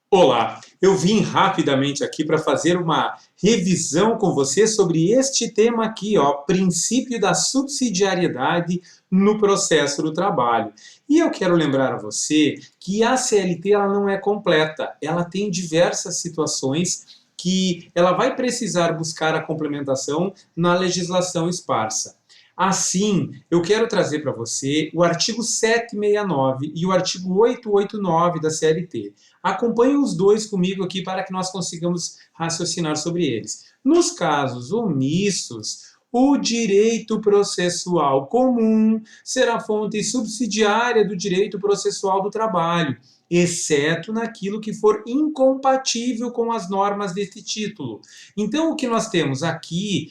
Olá, eu vim rapidamente aqui para fazer uma revisão com você sobre este tema aqui, ó, princípio da subsidiariedade no processo do trabalho. E eu quero lembrar a você que a CLT ela não é completa, ela tem diversas situações que ela vai precisar buscar a complementação na legislação esparsa. Assim, eu quero trazer para você o artigo 769 e o artigo 889 da CLT. Acompanhe os dois comigo aqui para que nós consigamos raciocinar sobre eles. Nos casos omissos, o direito processual comum será fonte subsidiária do direito processual do trabalho, exceto naquilo que for incompatível com as normas deste título. Então, o que nós temos aqui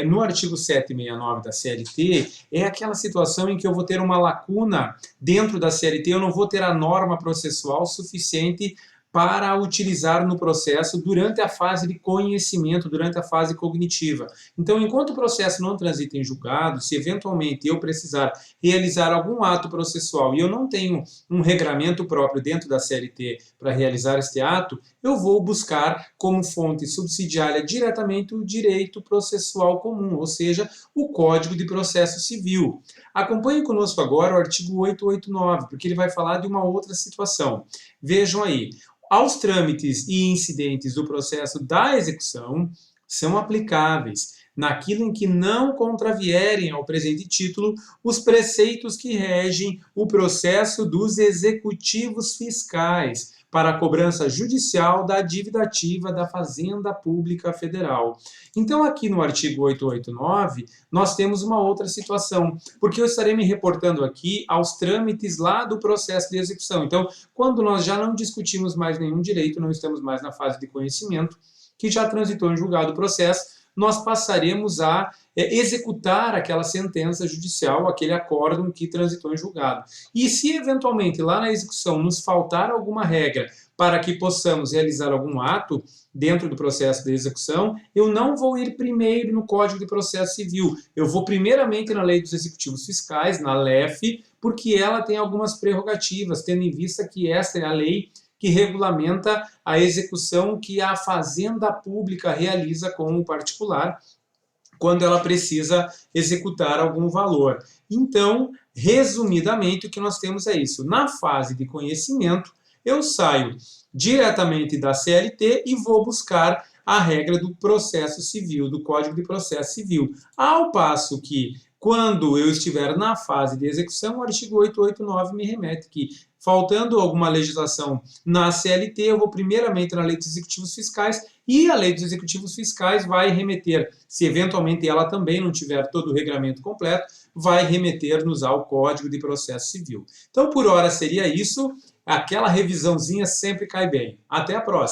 no artigo 769 da CLT é aquela situação em que eu vou ter uma lacuna dentro da CLT, eu não vou ter a norma processual suficiente para utilizar no processo durante a fase de conhecimento, durante a fase cognitiva. Então, enquanto o processo não transita em julgado, se eventualmente eu precisar realizar algum ato processual e eu não tenho um regramento próprio dentro da CLT para realizar este ato, eu vou buscar como fonte subsidiária diretamente o direito processual comum, ou seja, o Código de Processo Civil. Acompanhe conosco agora o artigo 889, porque ele vai falar de uma outra situação. Vejam aí, aos trâmites e incidentes do processo da execução são aplicáveis, naquilo em que não contravierem ao presente título, os preceitos que regem o processo dos executivos fiscais para a cobrança judicial da dívida ativa da Fazenda Pública Federal. Então, aqui no artigo 889, nós temos uma outra situação, porque eu estarei me reportando aqui aos trâmites lá do processo de execução. Então, quando nós já não discutimos mais nenhum direito, não estamos mais na fase de conhecimento, que já transitou em julgado o processo, nós passaremos a executar aquela sentença judicial, aquele acórdão que transitou em julgado. E se eventualmente lá na execução nos faltar alguma regra para que possamos realizar algum ato dentro do processo de execução, eu não vou ir primeiro no Código de Processo Civil, eu vou primeiramente na Lei dos Executivos Fiscais, na LEF, porque ela tem algumas prerrogativas, tendo em vista que esta é a lei que regulamenta a execução que a Fazenda Pública realiza com o particular quando ela precisa executar algum valor. Então, resumidamente, o que nós temos é isso. Na fase de conhecimento, eu saio diretamente da CLT e vou buscar a regra do processo civil, do Código de Processo Civil. Ao passo que, quando eu estiver na fase de execução, o artigo 889 me remete que, faltando alguma legislação na CLT, eu vou primeiramente na Lei dos Executivos Fiscais e a Lei dos Executivos Fiscais vai remeter, se eventualmente ela também não tiver todo o regramento completo, vai remeter-nos ao Código de Processo Civil. Então, por hora seria isso. Aquela revisãozinha sempre cai bem. Até a próxima!